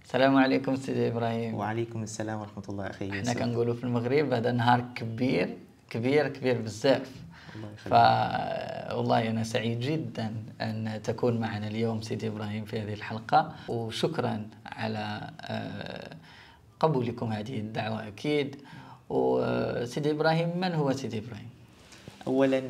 السلام عليكم سيدي إبراهيم. وعليكم السلام ورحمة الله أخي احنا يوسف. كنقولوا في المغرب هذا نهار كبير كبير كبير بزاف. الله يخليك. والله أنا سعيد جدا أن تكون معنا اليوم سيدي إبراهيم في هذه الحلقة، وشكرا على قبولكم هذه الدعوة أكيد. وسيدي إبراهيم، من هو سيدي إبراهيم؟ أولا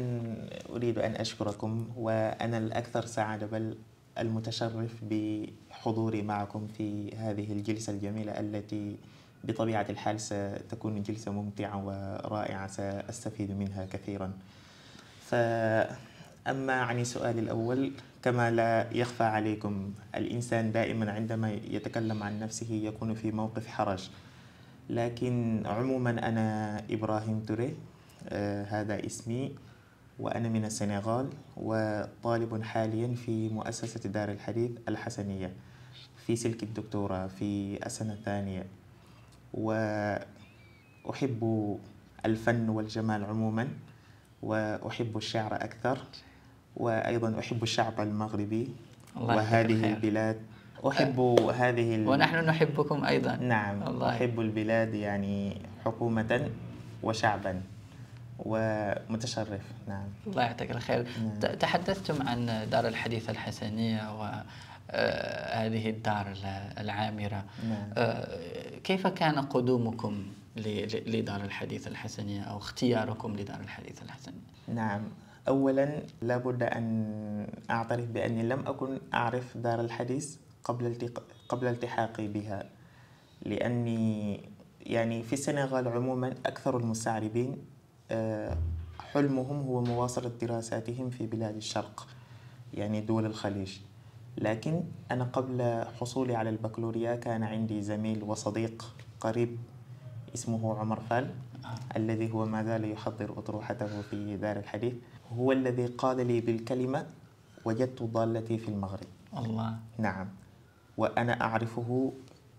أريد أن أشكركم، وأنا الأكثر سعادة بل المتشرف بحضوري معكم في هذه الجلسة الجميلة التي بطبيعة الحال ستكون جلسة ممتعة ورائعة سأستفيد منها كثيرا. فأما عن السؤال الأول، كما لا يخفى عليكم، الإنسان دائما عندما يتكلم عن نفسه يكون في موقف حرج، لكن عموما أنا إبراهيم توري، هذا اسمي، وأنا من السنغال، وطالب حاليا في مؤسسة دار الحديث الحسنية في سلك الدكتوراه في السنة الثانية. وأحب الفن والجمال عموما، وأحب الشعر أكثر، وأيضا أحب الشعب المغربي وهذه البلاد. أحب ونحن نحبكم أيضا. نعم، الله. أحب البلاد يعني حكومة وشعبا، ومتشرف. نعم. الله يعطيك الخير. نعم. تحدثتم عن دار الحديث الحسنية وهذه الدار العامرة. نعم. كيف كان قدومكم لدار الحديث الحسنية أو اختياركم لدار الحديث الحسنية؟ نعم، أولا لابد أن أعترف بأني لم أكن أعرف دار الحديث قبل التحاقي بها، لأني يعني في السنغال عموما أكثر المستعربين حلمهم هو مواصلة دراساتهم في بلاد الشرق، يعني دول الخليج. لكن أنا قبل حصولي على البكالوريا كان عندي زميل وصديق قريب اسمه عمر فال، الذي هو ما زال يحضر أطروحته في دار الحديث. هو الذي قال لي بالكلمة: وجدت ضالتي في المغرب. الله. نعم، وأنا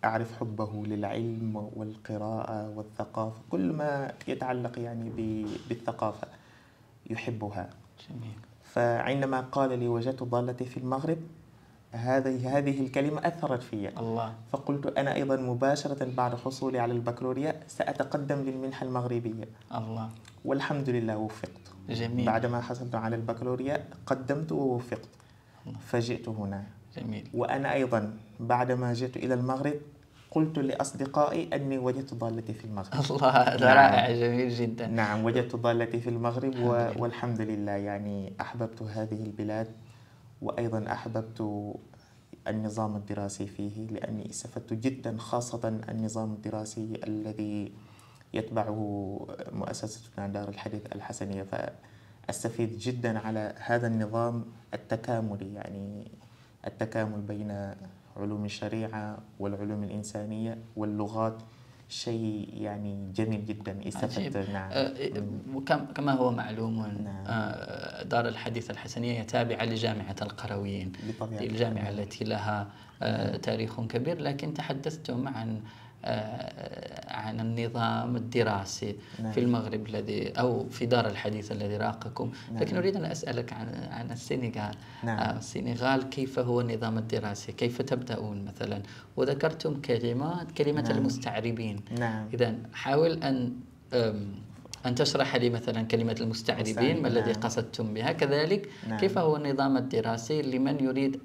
أعرف حبه للعلم والقراءة والثقافة، كل ما يتعلق يعني بالثقافة يحبها. جميل. فعندما قال لي وجدت ضالتي في المغرب، هذه الكلمة أثرت في. الله. فقلت أنا أيضا مباشرة بعد حصولي على البكالوريا سأتقدم للمنحة المغربية. الله. والحمد لله وفقت. جميل. بعدما حصلت على البكالوريا قدمت ووفقت، فجئت هنا. جميل. وأنا أيضا بعدما جئت إلى المغرب قلت لأصدقائي أني وجدت ضالتي في المغرب. الله، هذا رائع. جميل جدا. نعم، وجدت ضالتي في المغرب والحمد لله. يعني أحببت هذه البلاد، وأيضا أحببت النظام الدراسي فيه، لأني استفدت جدا، خاصة النظام الدراسي الذي يتبعه مؤسستنا دار الحديث الحسنية. فأستفيد جدا على هذا النظام التكاملي، يعني التكامل بين علوم الشريعة والعلوم الإنسانية واللغات، شيء يعني جميل جدا استفدت. نعم. كما هو معلوم، نعم. دار الحديث الحسنية تابعة لجامعة القرويين، الجامعة التي لها تاريخ كبير. لكن تحدثتم عن النظام الدراسي. نعم. في المغرب أو في دار الحديث الذي راقكم. نعم. لكن أريد أن أسألك عن السنغال. نعم. السنغال كيف هو النظام الدراسي؟ كيف تبدأون مثلا؟ وذكرتم كلمة نعم. المستعربين. نعم. إذن حاول أن تشرح لي مثلا كلمة المستعربين، ما الذي قصدتم بها؟ كذلك نعم. كيف هو النظام الدراسي لمن يريد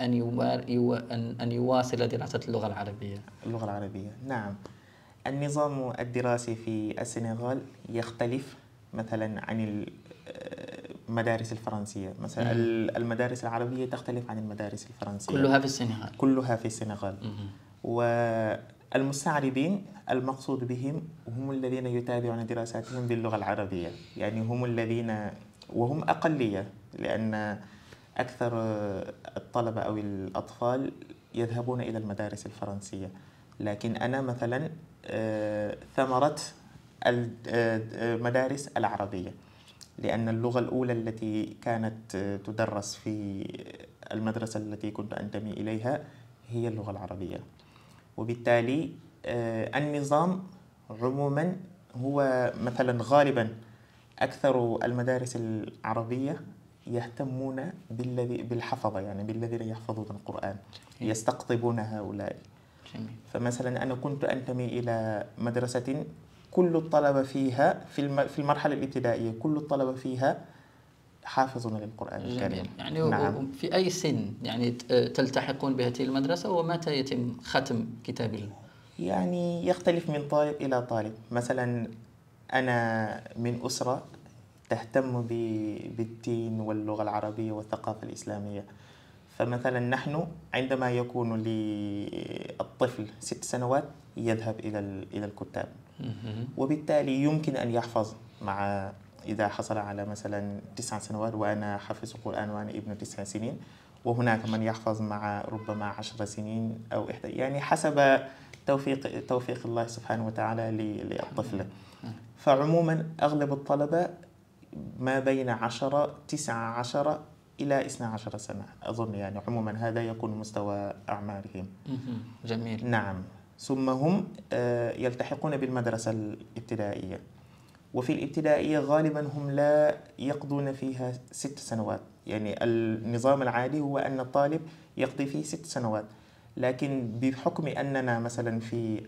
أن يواصل دراسة اللغة العربية؟ اللغة العربية. نعم، النظام الدراسي في السنغال يختلف مثلا عن المدارس الفرنسية. مثلا المدارس العربية تختلف عن المدارس الفرنسية. كلها في السنغال. كلها في السنغال. والمستعربين المقصود بهم هم الذين يتابعون دراساتهم باللغة العربية، يعني هم الذين، وهم أقلية، لأن أكثر الطلبة أو الأطفال يذهبون إلى المدارس الفرنسية. لكن أنا مثلا ثمرة المدارس العربية، لأن اللغة الأولى التي كانت تدرس في المدرسة التي كنت أنتمي إليها هي اللغة العربية. وبالتالي النظام عموما هو مثلا غالبا أكثر المدارس العربية يهتمون بالحفظة، يعني بالذين يحفظون القرآن، يستقطبون هؤلاء. جميل. فمثلا أنا كنت أنتمي إلى مدرسة كل الطلبة فيها في المرحلة الابتدائية كل الطلبة فيها حافظون للقرآن الكريم. يعني نعم. في أي سن يعني تلتحقون بهذه المدرسة، ومتى يتم ختم كتاب الله؟ يعني يختلف من طالب إلى طالب. مثلا أنا من أسرة تهتم بالدين واللغة العربية والثقافة الإسلامية، فمثلا نحن عندما يكون للطفل 6 سنوات يذهب إلى الكتاب، وبالتالي يمكن أن يحفظ مع إذا حصل على مثلا 9 سنوات، وأنا حفظ القرآن وأنا ابن 9 سنين، وهناك من يحفظ مع ربما 10 سنين أو يعني حسب توفيق الله سبحانه وتعالى للطفل. فعموما أغلب الطلبة ما بين 19 إلى 12 سنة أظن، يعني عموما هذا يكون مستوى أعمارهم. جميل. نعم. ثم هم يلتحقون بالمدرسة الابتدائية، وفي الابتدائية غالبا هم لا يقضون فيها 6 سنوات. يعني النظام العادي هو أن الطالب يقضي فيه 6 سنوات، لكن بحكم أننا مثلا في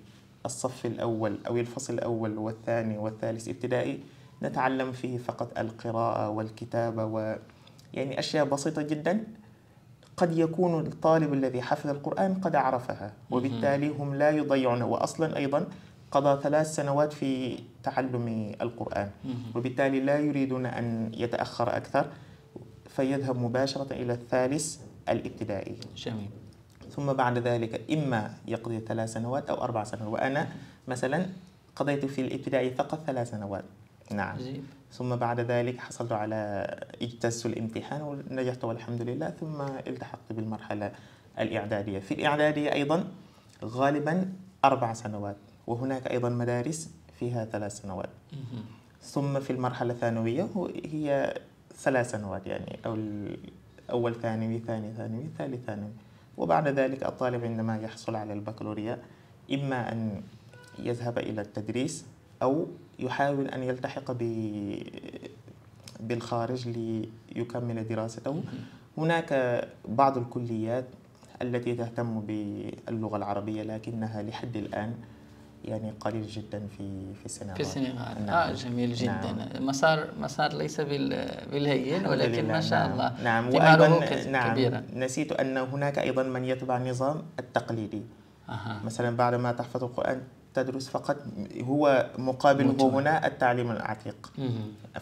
الصف الأول أو الفصل الأول والثاني والثالث ابتدائي نتعلم فيه فقط القراءة والكتابة يعني أشياء بسيطة جدا، قد يكون الطالب الذي حفظ القرآن قد عرفها، وبالتالي هم لا يضيعون. وأصلا أيضا قضى 3 سنوات في تعلم القرآن، وبالتالي لا يريدون أن يتأخر أكثر، فيذهب مباشرة إلى الثالث الابتدائي. جميل. ثم بعد ذلك إما يقضي 3 سنوات أو 4 سنوات، وأنا مثلا قضيت في الابتدائي فقط 3 سنوات. نعم. جيب. ثم بعد ذلك حصلت على اجتزت الامتحان ونجحت والحمد لله، ثم التحقت بالمرحلة الإعدادية. في الإعدادية أيضا غالبا 4 سنوات، وهناك أيضا مدارس فيها 3 سنوات. ثم في المرحلة الثانوية هي 3 سنوات، يعني أول ثانوي، ثاني ثانوي، ثالث ثانوي. وبعد ذلك الطالب عندما يحصل على البكالوريا إما أن يذهب إلى التدريس أو يحاول أن يلتحق بالخارج ليكمل دراسته. هناك بعض الكليات التي تهتم باللغة العربية، لكنها لحد الآن يعني قليل جدا في السنغال. في السنغال. نعم. جميل جدا. نعم. مسار ليس بالهين، ولكن ما شاء الله. نعم. وأيضا نعم. نسيت أن هناك أيضا من يتبع النظام التقليدي. مثلا بعد ما تحفظ القرآن تدرس فقط، هو مقابله هنا التعليم العتيق،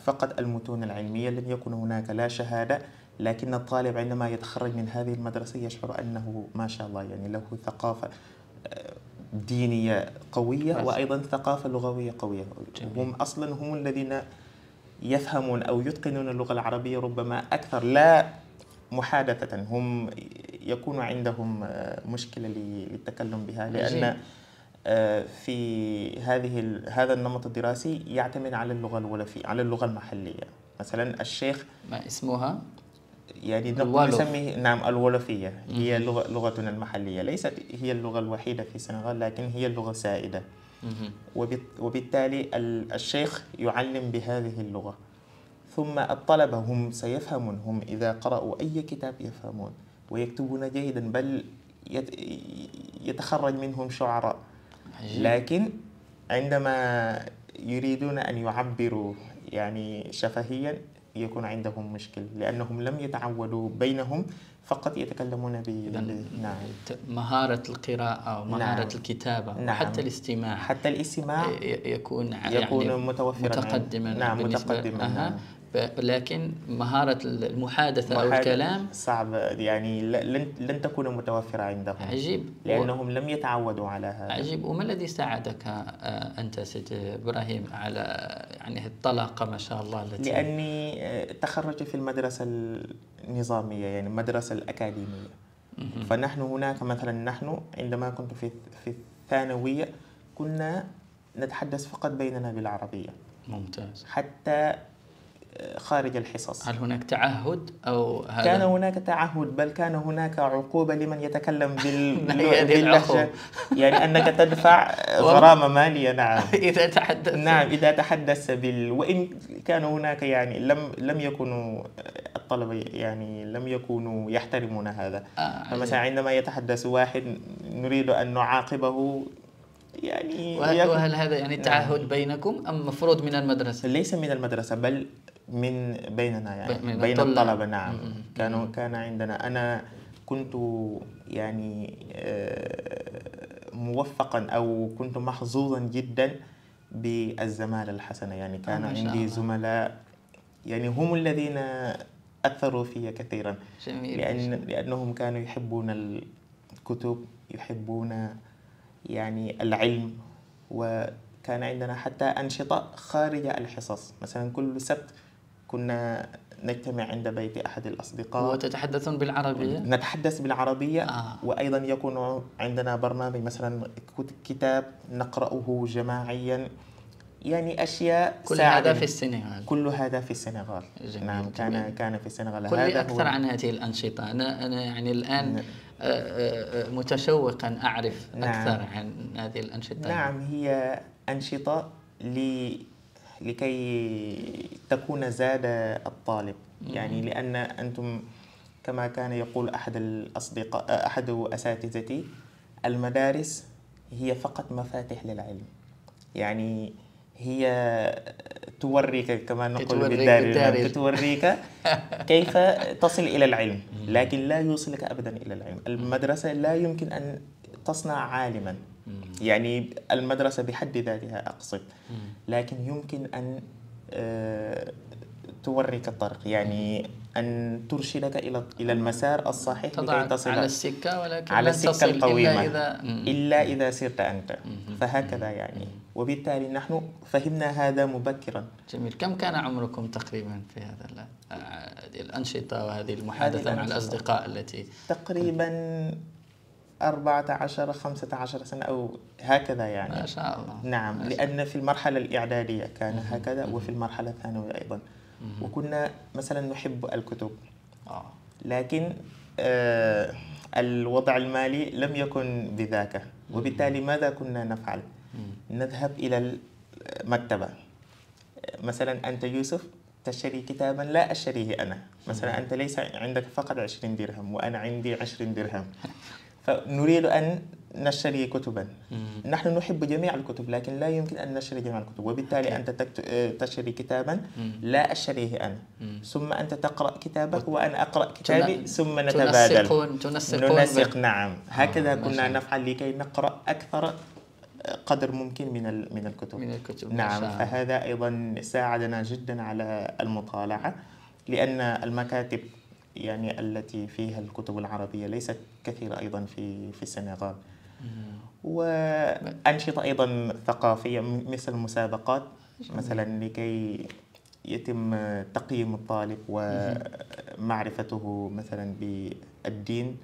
فقط المتون العلمية. لن يكون هناك لا شهادة، لكن الطالب عندما يتخرج من هذه المدرسة يشعر أنه ما شاء الله يعني له ثقافة دينية قوية وأيضا ثقافة لغوية قوية. هم أصلا هم الذين يفهمون أو يتقنون اللغة العربية ربما أكثر، لا محادثة. هم يكون عندهم مشكلة للتكلم بها، لأن في هذا النمط الدراسي يعتمد على اللغة الولفية، على اللغة المحلية. مثلا الشيخ ما اسمها؟ يعني نسميه نعم الولفية، هي لغتنا المحلية، ليست هي اللغة الوحيدة في السنغال، لكن هي اللغة السائدة. وبالتالي الشيخ يعلم بهذه اللغة. ثم الطلبة هم سيفهمون، هم إذا قرأوا أي كتاب يفهمون ويكتبون جيدا، بل يتخرج منهم شعراء. لكن عندما يريدون أن يعبروا يعني شفهيا يكون عندهم مشكل، لأنهم لم يتعودوا بينهم فقط يتكلمون نعم. مهارة القراءة ومهارة نعم. الكتابة نعم. وحتى الاستماع، يكون يعني متوفرا، متقدما. نعم متقدما. نعم. لكن مهارة المحادثة أو الكلام صعب، يعني لن تكون متوفرة عندهم. عجيب. لأنهم لم يتعودوا على هذا. عجيب. وما الذي ساعدك أنت سيد إبراهيم على يعني الطلاقة ما شاء الله التي؟ لأني تخرجت في المدرسة النظامية، يعني المدرسة الأكاديمية. فنحن هناك مثلا نحن عندما كنت في الثانوية كنا نتحدث فقط بيننا بالعربية. ممتاز. حتى خارج الحصص. هل هناك تعهد أو هذا؟ كان هناك تعهد، بل كان هناك عقوبة لمن يتكلم هذه باللهجة، يعني أنك تدفع غرامة مالية. نعم. إذا تحدث. نعم إذا تحدث وإن كان هناك يعني لم يكونوا الطلبة يعني لم يكونوا يحترمون هذا. فمثلا عندما يتحدث واحد نريد أن نعاقبه يعني. وهل هذا يعني تعهد بينكم أم مفروض من المدرسة؟ ليس من المدرسة بل من بيننا، يعني بين الطلاب. الطلبة. نعم. كان عندنا، أنا كنت يعني موفقا أو كنت محظوظا جدا بالزمالة الحسنة، يعني كان عندي زملاء يعني هم الذين أثروا في كثيرا. لأنهم كانوا يحبون الكتب، يحبون يعني العلم، وكان عندنا حتى أنشطة خارج الحصص. مثلا كل سبت كنا نجتمع عند بيت أحد الأصدقاء. وتتحدثون بالعربية؟ نتحدث بالعربية. وأيضا يكون عندنا برنامج مثلا كتاب نقرأه جماعيا، يعني أشياء كل هذا في السنغال. كل هذا في السنغال. نعم. كان في السنغال. قل لي أكثر عن هذه الأنشطة. أنا يعني الآن متشوقا أعرف أكثر عن هذه الأنشطة. نعم. هي أنشطة لكي تكون زاد الطالب، يعني لأن أنتم كما كان يقول أحد الأصدقاء، أحد أساتذتي، المدارس هي فقط مفاتيح للعلم. يعني هي توريك كما نقول بالدارجة، توريك كيف تصل إلى العلم، لكن لا يوصلك أبدا إلى العلم. المدرسة لا يمكن أن تصنع عالما، يعني المدرسة بحد ذاتها أقصد، لكن يمكن أن توريك الطريق، يعني أن ترشدك إلى المسار الصحيح لكي تصل على السكة، ولكن على لن تصل القويمة إلا إذا سرت أنت. فهكذا يعني. وبالتالي نحن فهمنا هذا مبكرا. جميل. كم كان عمركم تقريبا في هذه الأنشطة وهذه المحادثة مع الأصدقاء التي تقريبا 14 15 سنة أو هكذا يعني. ما شاء الله. نعم. لأن في المرحلة الإعدادية كان هكذا، وفي المرحلة الثانوية أيضا. وكنا مثلا نحب الكتب، لكن الوضع المالي لم يكن بذاك، وبالتالي ماذا كنا نفعل؟ نذهب إلى المكتبة. مثلا أنت يوسف تشتري كتابا لا أشتريه أنا، مثلا أنت ليس عندك فقط 20 درهم وأنا عندي 20 درهم، فنريد أن نشتري كتبا. نحن نحب جميع الكتب، لكن لا يمكن أن نشتري جميع الكتب، وبالتالي أنت تشتري كتابا لا أشتريه أنا، ثم أنت تقرأ كتابك وأنا أقرأ كتابي، ثم نتبادل. ننسق. نعم. هكذا كنا نفعل لكي نقرأ أكثر قدر ممكن من الكتب. نعم. فهذا أيضا ساعدنا جدا على المطالعة، لأن المكاتب يعني التي فيها الكتب العربية ليست كثيرة أيضا في السنغال. وأنشطة أيضا ثقافية مثل المسابقات، مثلا لكي يتم تقييم الطالب ومعرفته مثلا بالدين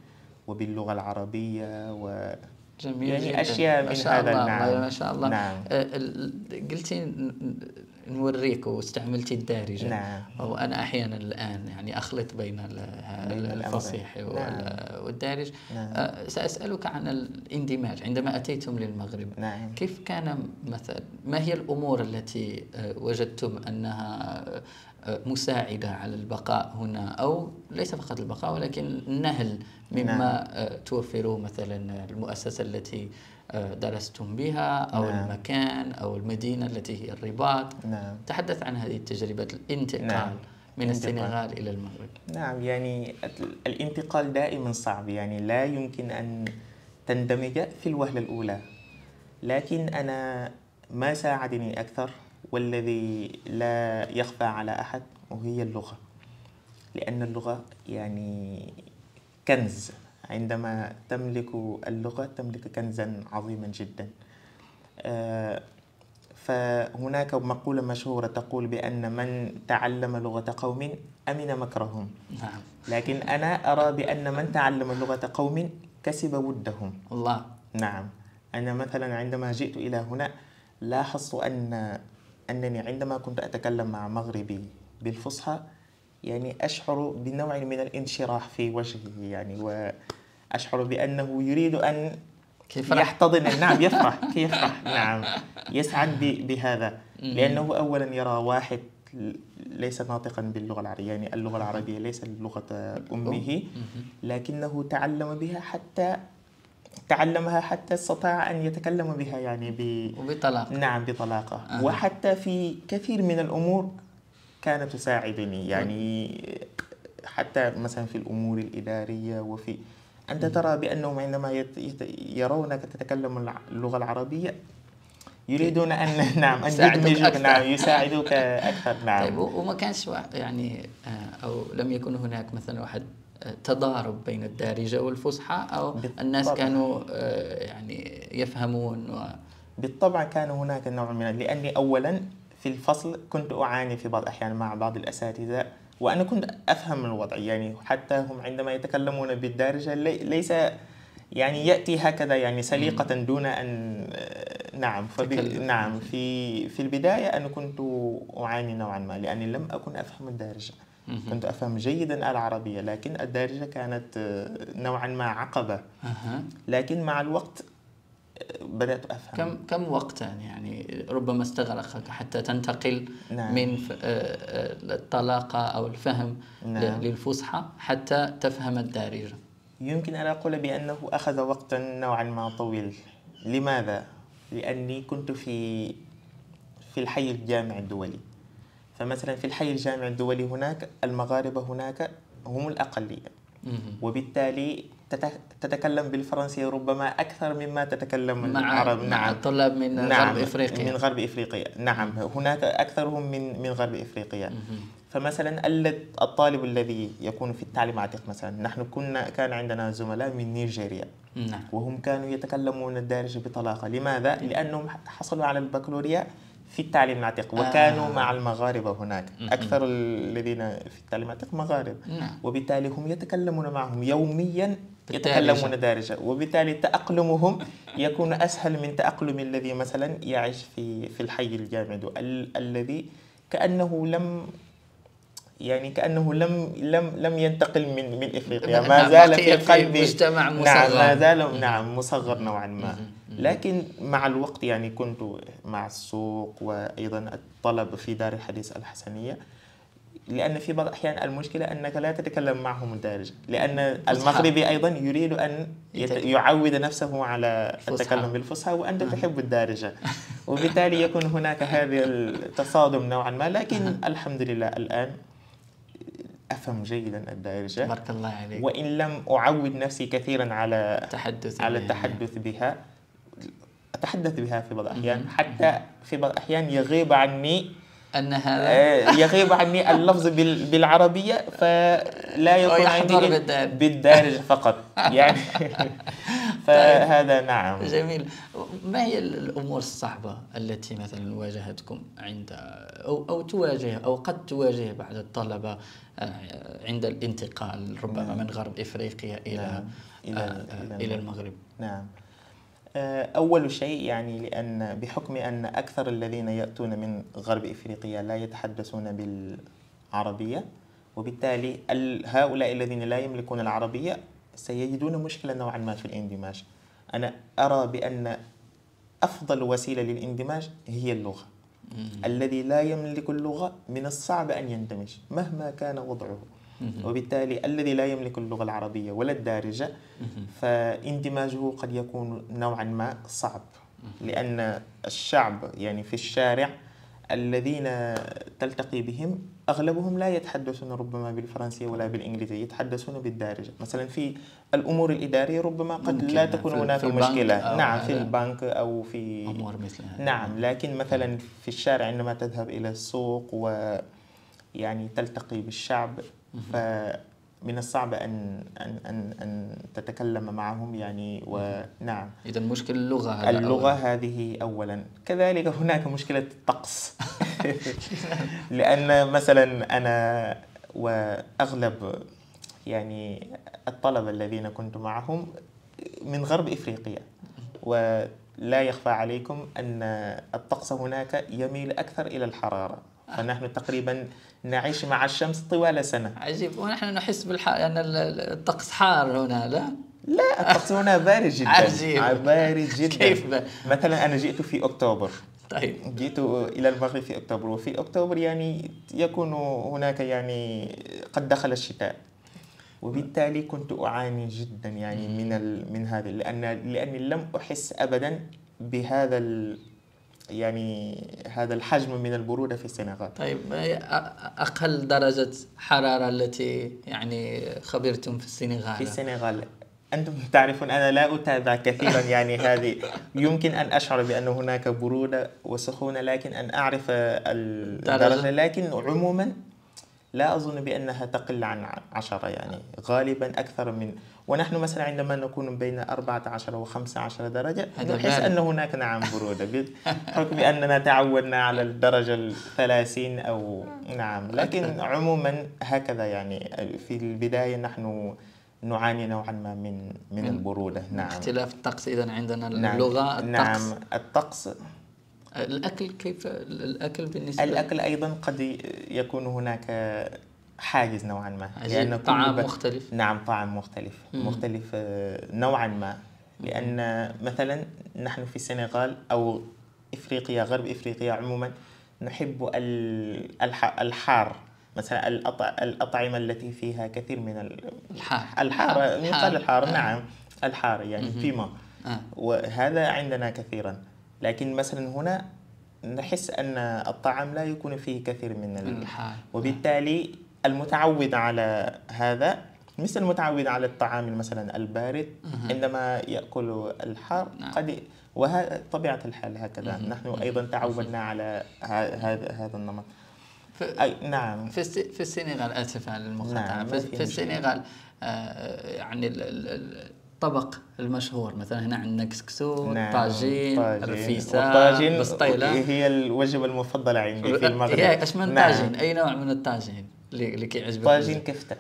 وباللغة العربية جميل يعني جدا. أشياء من هذا. نعم. ما شاء الله. نعم. قلتي نوريك واستعملتي الدارجة. نعم. وأنا أحيانا الآن يعني أخلط بين الفصيح والدارج. نعم. سأسألك عن الاندماج عندما أتيتم للمغرب. نعم. كيف كان مثلا، ما هي الأمور التي وجدتم أنها مساعدة على البقاء هنا، أو ليس فقط البقاء ولكن النهل مما توفروه، مثلا المؤسسة التي درستم بها أو المكان أو المدينة التي هي الرباط. نعم. تحدث عن هذه التجربة الانتقال من السنغال إلى المغرب. نعم. يعني الانتقال دائما صعب، يعني لا يمكن أن تندمج في الوهلة الأولى، لكن أنا ما ساعدني أكثر والذي لا يخفى على أحد وهي اللغة، لأن اللغة يعني كنز. عندما تملك اللغة تملك كنزا عظيما جدا. فهناك مقولة مشهورة تقول بأن من تعلم لغة قوم أمن مكرهم. نعم. لكن أنا أرى بأن من تعلم لغة قوم كسب ودهم. الله. نعم. أنا مثلا عندما جئت إلى هنا لاحظت أنني عندما كنت أتكلم مع مغربي بالفصحى يعني أشعر بنوع من الانشراح في وجهه يعني، وأشعر بأنه يريد أن يحتضن. نعم يفرح نعم، يسعد بهذا، لأنه أولا يرى واحد ليس ناطقا باللغة العربية، يعني اللغة العربية ليس لغة أمه، لكنه تعلمها حتى استطاع أن يتكلم بها يعني وبطلاقة. نعم بطلاقة. وحتى في كثير من الأمور كانت تساعدني يعني، حتى مثلا في الأمور الإدارية، أنت ترى بأنهم عندما يرونك تتكلم اللغة العربية يريدون أن نعم أن يدمجوك، نعم يساعدوك أكثر. نعم. طيب وما كانش يعني أو لم يكن هناك مثلا واحد تضارب بين الدارجة والفصحى، أو الناس كانوا يعني يفهمون بالطبع كان هناك نوع من، لأني أولا في الفصل كنت أعاني في بعض الأحيان مع بعض الأساتذة، وأنا كنت أفهم الوضع يعني، حتى هم عندما يتكلمون بالدارجة ليس يعني يأتي هكذا يعني سليقة دون أن نعم. نعم في البداية أنا كنت أعاني نوعا ما، لأني لم أكن أفهم الدارجة. كنت أفهم جيدا العربية، لكن الدارجة كانت نوعا ما عقبة. لكن مع الوقت بدأت أفهم. كم وقتا يعني ربما استغرقك حتى تنتقل من الطلاقة أو الفهم للفصحى حتى تفهم الدارجة؟ يمكن أن أقول بأنه أخذ وقتا نوعا ما طويل. لماذا؟ لأني كنت في الحي الجامعي الدولي، فمثلا في الحي الجامعي الدولي هناك المغاربة هناك هم الأقلية، وبالتالي تتكلم بالفرنسية ربما أكثر مما تتكلم العرب. مع الطلاب من غرب إفريقيا. من غرب إفريقيا نعم، هناك أكثرهم من غرب إفريقيا. فمثلا الطالب الذي يكون في التعليم عتيق مثلا، نحن كان عندنا زملاء من نيجيريا، وهم كانوا يتكلمون الدارجة بطلاقة. لماذا؟ لأنهم حصلوا على البكالوريا في التعليم العتيق، وكانوا مع المغاربة هناك. أكثر الذين في التعليم العتيق مغاربة، وبالتالي هم يتكلمون معهم يوميا، يتكلمون دارجة، وبالتالي تأقلمهم يكون أسهل من تأقلم الذي مثلا يعيش في الحي الجامعي الذي كأنه لم ينتقل من إفريقيا، ما زال في قلب مجتمع مصغر. نعم ما زال مصغر نوعا ما. لكن مع الوقت يعني كنت مع السوق وأيضا الطلب في دار الحديث الحسنية، لأن في بعض الأحيان المشكلة أنك لا تتكلم معهم الدارجة، لأن المغربي أيضا يريد أن يعود نفسه على التكلم بالفصحى، وأنت تحب الدارجة، وبالتالي يكون هناك هذا التصادم نوعا ما. لكن الحمد لله الآن أفهم جيدا الدارجة، بارك الله عليك، وإن لم أعود نفسي كثيرا على التحدث بها. أتحدث بها في بعض الأحيان، حتى في بعض الأحيان يغيب عني اللفظ بالعربية، فلا يكون عندي بالدارجة فقط يعني. فهذا نعم. جميل. ما هي الأمور الصعبة التي مثلا واجهتكم أو تواجه أو قد تواجه بعض الطلبة عند الانتقال ربما من غرب إفريقيا إلى المغرب؟ نعم. أول شيء يعني لأن بحكم أن أكثر الذين يأتون من غرب إفريقيا لا يتحدثون بالعربية، وبالتالي هؤلاء الذين لا يملكون العربية سيجدون مشكلة نوعا ما في الاندماج. أنا أرى بأن أفضل وسيلة للاندماج هي اللغة. الذي لا يملك اللغة من الصعب أن يندمج مهما كان وضعه، وبالتالي الذي لا يملك اللغة العربية ولا الدارجة فاندماجه قد يكون نوعا ما صعب، لأن الشعب يعني في الشارع الذين تلتقي بهم أغلبهم لا يتحدثون ربما بالفرنسية ولا بالإنجليزية، يتحدثون بالدارجة. مثلا في الأمور الإدارية ربما قد لا تكون هناك مشكلة، نعم في البنك أو في أمور مثل هذه، نعم. لكن مثلا في الشارع عندما تذهب إلى السوق ويعني تلتقي بالشعب، فمن الصعب أن تتكلم معهم يعني. ونعم إذا مشكلة اللغة هذه أولا. كذلك هناك مشكلة الطقس لأن مثلا أنا وأغلب يعني الطلبة الذين كنت معهم من غرب إفريقيا، ولا يخفى عليكم أن الطقس هناك يميل أكثر إلى الحرارة، فنحن تقريبا نعيش مع الشمس طوال سنة. عجيب. ونحن نحس أن الطقس حار هنا، لا؟ لا، الطقس هنا بارد جدا. عجيب. بارد جدا. كيف مثلا أنا جئت في أكتوبر. طيب. جئت إلى المغرب في أكتوبر، وفي أكتوبر يعني يكون هناك يعني قد دخل الشتاء، وبالتالي كنت أعاني جدا يعني من هذا، لأني لم أحس أبدا بهذا يعني هذا الحجم من البرودة في السنغال. طيب، أقل درجة حرارة التي يعني خبرتم في السنغال؟ في السنغال أنتم تعرفون أنا لا أتابع كثيرا يعني هذه، يمكن أن أشعر بأن هناك برودة وسخونة، لكن أن أعرف الدرجة، لكن عموما لا أظن بأنها تقل عن 10 يعني، غالبا أكثر من. ونحن مثلا عندما نكون بين 14 و 15 درجة نحس أن هناك نعم برودة، بحكم أننا تعودنا على الدرجة 30 أو نعم. لكن عموما هكذا يعني في البداية نحن نعاني نوعا ما من البرودة. نعم. اختلاف الطقس إذا عندنا. نعم. اللغة، الطقس. نعم، الطقس. الأكل، كيف الأكل بالنسبة؟ الأكل أيضا قد يكون هناك حاجز نوعا ما، لأن طعام مختلف. نعم، طعام مختلف نوعا ما، لأن مثلا نحن في السنغال أو إفريقيا، غرب إفريقيا عموما، نحب الحار، مثلا الأطعمة التي فيها كثير من الحار. يقال الحار. نعم، الحار يعني فيما وهذا عندنا كثيرا. لكن مثلا هنا نحس أن الطعام لا يكون فيه كثير من الحار، وبالتالي المتعود على هذا مثل المتعود على الطعام مثلا البارد عندما يأكل الحار قد، وهذا طبيعة الحال هكذا. نحن أيضا تعودنا على هذا النمط. نعم. في السنغال، آسف على المقاطعة. في السنغال يعني الطبق المشهور مثلا هنا عندنا كسكسو، طاجين، رفيسة، بسطيلة. هي الوجبة المفضلة عندي في المغرب. ايش من طاجين؟ أي نوع من الطاجين اللي كيعجبك؟ طاجين كفتة.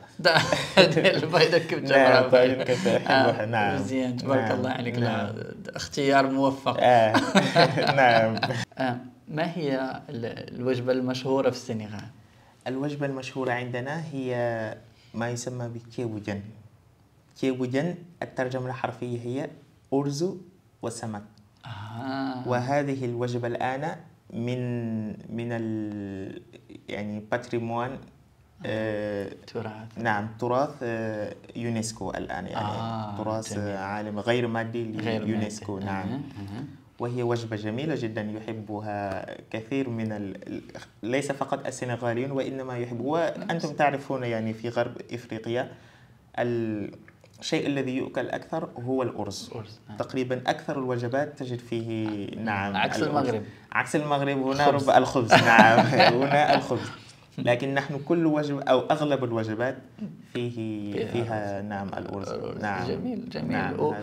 البيضة كفتة. نعم، طاجين كفتة أحبها. نعم، مزيان، تبارك الله عليك. اختيار موفق. نعم. ما هي الوجبة المشهورة في السنغال؟ الوجبة المشهورة عندنا هي ما يسمى بكيبوجن. كيبوجن الترجمة الحرفية هي أرز وسمك. وهذه الوجبة الآن من يعني باتريموان، تراث. نعم، تراث يونسكو الآن يعني تراث عالم غير مادي ليونسكو. نعم. وهي وجبة جميلة جدا يحبها كثير من ليس فقط السنغاليون وإنما وأنتم تعرفون يعني في غرب إفريقيا الشيء الذي يؤكل أكثر هو الأرز. تقريبا أكثر الوجبات تجد فيه. نعم. عكس المغرب. عكس المغرب هنا الخبز. نعم. هنا الخبز. لكن نحن كل وجبة أو أغلب الوجبات فيها نعم الأرز. نعم. جميل. نعم.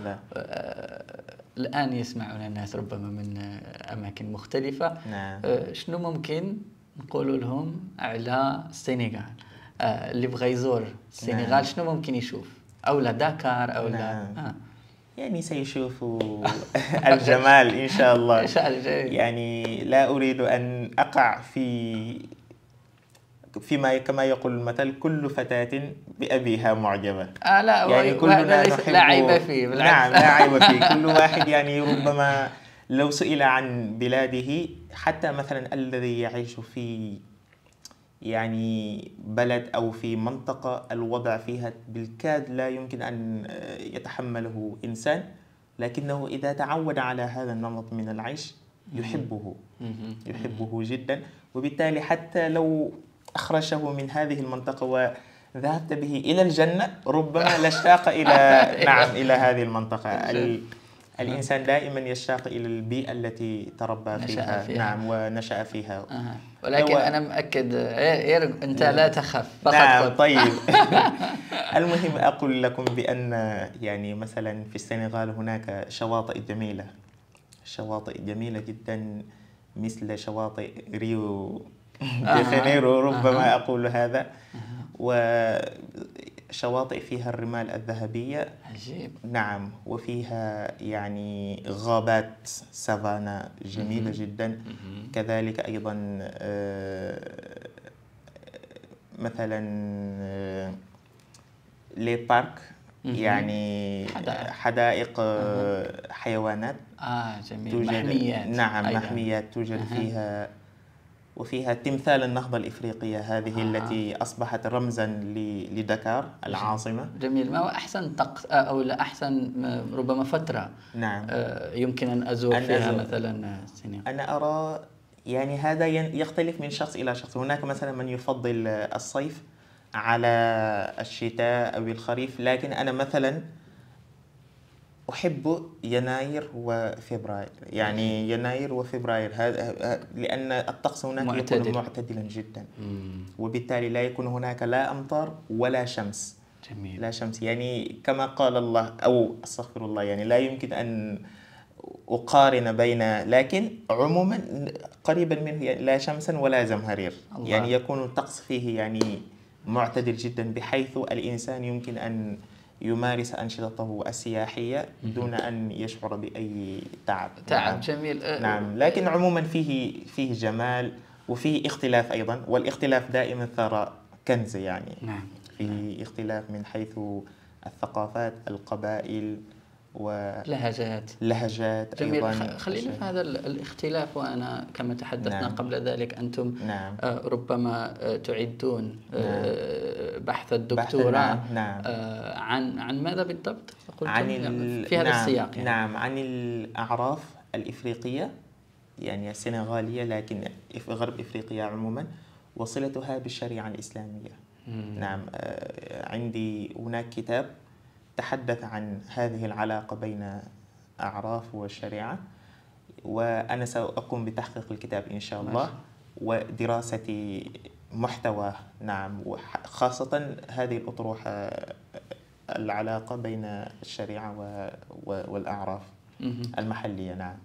الآن يسمعون الناس ربما من أماكن مختلفة. نعم. شنو ممكن نقول لهم على السنغال؟ اللي بغى يزور السنغال. نعم. شنو ممكن يشوف؟ أو لا داكار أو لا. يعني سيشوفوا الجمال إن شاء الله. يعني لا أريد أن أقع فيما كما يقول المثل كل فتاة بأبيها معجبة. لا، يعني كلنا نحب. لا عيب فيه، بالعكس. نعم، لا عيب فيه. كل واحد يعني ربما لو سئل عن بلاده، حتى مثلا الذي يعيش في يعني بلد أو في منطقة الوضع فيها بالكاد لا يمكن أن يتحمله إنسان، لكنه إذا تعود على هذا النمط من العيش يحبه جدا. وبالتالي حتى لو أخرجه من هذه المنطقة وذهبت به إلى الجنة ربما لاشتاق إلى هذه المنطقة. الإنسان دائما يشتاق إلى البيئة التي تربى فيها. نعم، ونشأ فيها. ولكن أنا مأكد أنت لا تخف فقط. نعم. طيب. المهم أقول لكم بأن يعني مثلا في السنغال هناك شواطئ جميلة جدا، مثل شواطئ ريو دي جانيرو ربما أقول هذا، وشواطئ فيها الرمال الذهبية. عجيب. نعم. وفيها يعني غابات سافانا جميلة جدا. كذلك أيضا مثلا لي بارك، يعني حدائق حيوانات. جميل. توجد محميات. نعم أيضاً. محميات توجد فيها، وفيها تمثال النهضة الإفريقية هذه التي أصبحت رمزا لدكار العاصمة. جميل. ما هو أحسن طقس أو لا أحسن ربما فترة نعم يمكن أن أزور فيها مثلا السنغال؟ أنا أرى يعني هذا يختلف من شخص إلى شخص. هناك مثلا من يفضل الصيف على الشتاء أو الخريف، لكن أنا مثلا أحب يناير وفبراير، يعني يناير وفبراير هذا لأن الطقس هناك يكون معتدلا جدا، وبالتالي لا يكون هناك لا أمطار ولا شمس. جميل. لا شمس، يعني كما قال الله أو أستغفر الله، يعني لا يمكن أن أقارن بين، لكن عموما قريبا منه، يعني لا شمسا ولا زمهرير. يعني يكون الطقس فيه يعني معتدل جدا، بحيث الإنسان يمكن أن يمارس أنشطته السياحية دون أن يشعر بأي تعب. نعم. جميل. نعم، لكن عموما فيه جمال وفيه اختلاف أيضا، والاختلاف دائما ثراء كنز يعني. نعم. فيه اختلاف من حيث الثقافات، القبائل لهجات جميل. أيضا. خلينا في هذا الاختلاف، وأنا كما تحدثنا قبل ذلك أنتم ربما تعدون بحث الدكتوراه عن ماذا بالضبط؟ في هذا السياق يعني. نعم، عن الأعراف الإفريقية، يعني السنغالية لكن في غرب إفريقيا عموما، وصلتها بالشريعة الإسلامية. نعم، عندي هناك كتاب تحدث عن هذه العلاقة بين أعراف والشريعة، وأنا سأقوم بتحقيق الكتاب إن شاء الله ودراسة محتواه. نعم، وخاصة هذه الأطروحة، العلاقة بين الشريعة والأعراف المحلية. نعم.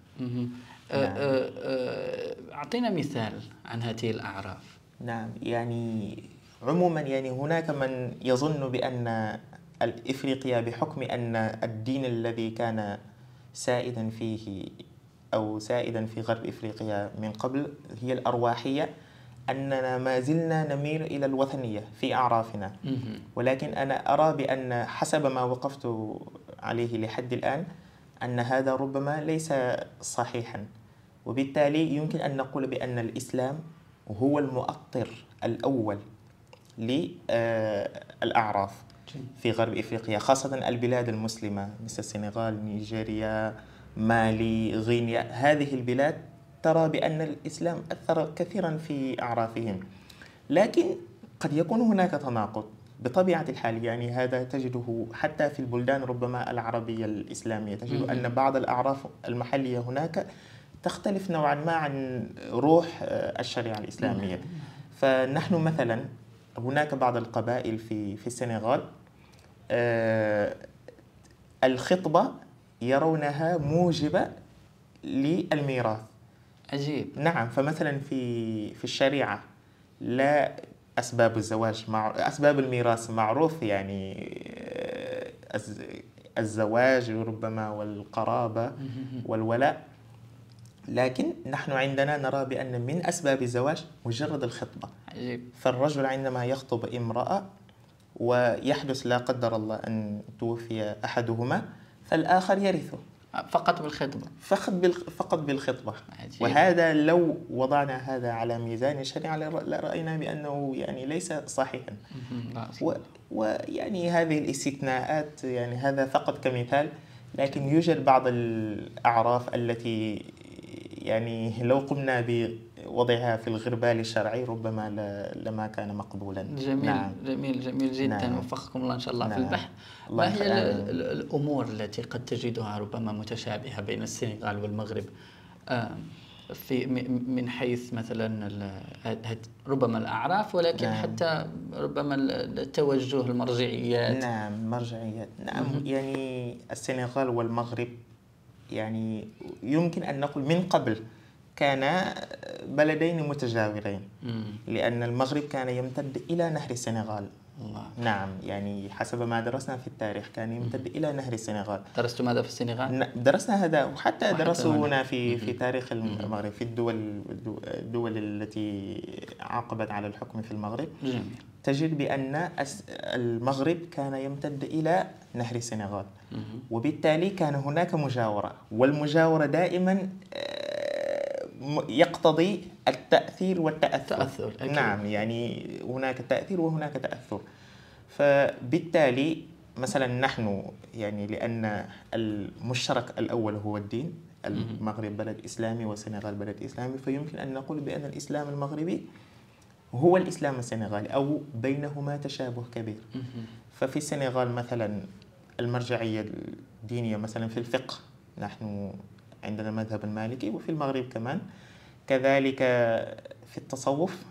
أعطينا مثال عن هذه الأعراف. نعم، يعني عموما يعني هناك من يظن بأن الإفريقيا بحكم أن الدين الذي كان سائدا فيه أو سائدا في غرب إفريقيا من قبل هي الأرواحية، أننا ما زلنا نميل إلى الوثنية في أعرافنا. ولكن أنا أرى بأن حسب ما وقفت عليه لحد الآن أن هذا ربما ليس صحيحا، وبالتالي يمكن أن نقول بأن الإسلام هو المؤطر الأول للأعراف في غرب إفريقيا، خاصة البلاد المسلمة مثل السنغال، نيجيريا، مالي، غينيا. هذه البلاد ترى بأن الإسلام أثر كثيرا في أعرافهم، لكن قد يكون هناك تناقض بطبيعة الحال. يعني هذا تجده حتى في البلدان ربما العربية الإسلامية، تجد أن بعض الأعراف المحلية هناك تختلف نوعا ما عن روح الشريعة الإسلامية. فنحن مثلا هناك بعض القبائل في السنغال الخطبة يرونها موجبة للميراث. عجيب. نعم، فمثلا في الشريعة لا أسباب الزواج أسباب الميراث معروف، يعني الزواج ربما والقرابة والولاء، لكن نحن عندنا نرى بأن من أسباب الزواج مجرد الخطبة. عجيب. فالرجل عندما يخطب امرأة ويحدث لا قدر الله أن توفي أحدهما، فالآخر يرثه فقط بالخطبة. فقط بالخطبة. عجيب. وهذا لو وضعنا هذا على ميزان الشريعة لرأينا بأنه يعني ليس صحيحا. ويعني هذه الاستثناءات يعني هذا فقط كمثال، لكن يوجد بعض الأعراف التي يعني لو قمنا بوضعها في الغربال الشرعي ربما لما كان مقبولا. جميل. نعم. جميل جدا. نعم. وفقكم الله إن شاء الله. نعم. في البحث ما هي الأمور التي قد تجدها ربما متشابهة بين السنغال والمغرب في من حيث مثلا ربما الأعراف، ولكن حتى ربما التوجه، المرجعيات؟ نعم، مرجعيات. نعم. يعني السنغال والمغرب يعني يمكن أن نقول من قبل كان بلدين متجاورين، لأن المغرب كان يمتد إلى نهر السنغال، الله. نعم، يعني حسب ما درسنا في التاريخ كان يمتد إلى نهر السنغال. درست ماذا في السنغال؟ درسنا هذا، وحتى درسوا هنا في مهم. تاريخ المغرب، في الدول التي عاقبت على الحكم في المغرب. جميل. تجد بأن المغرب كان يمتد إلى نهر السنغال، وبالتالي كان هناك مجاورة، والمجاورة دائما يقتضي التأثير والتأثر. أكيد. نعم، يعني هناك تأثير وهناك تأثر. فبالتالي مثلا نحن يعني لأن المشترك الأول هو الدين، المغرب بلد إسلامي والسنغال بلد إسلامي، فيمكن أن نقول بأن الإسلام المغربي هو الإسلام السنغالي، أو بينهما تشابه كبير. ففي السنغال مثلا المرجعية الدينية مثلا في الفقه نحن عندنا المذهب المالكي، وفي المغرب كمان كذلك في التصوف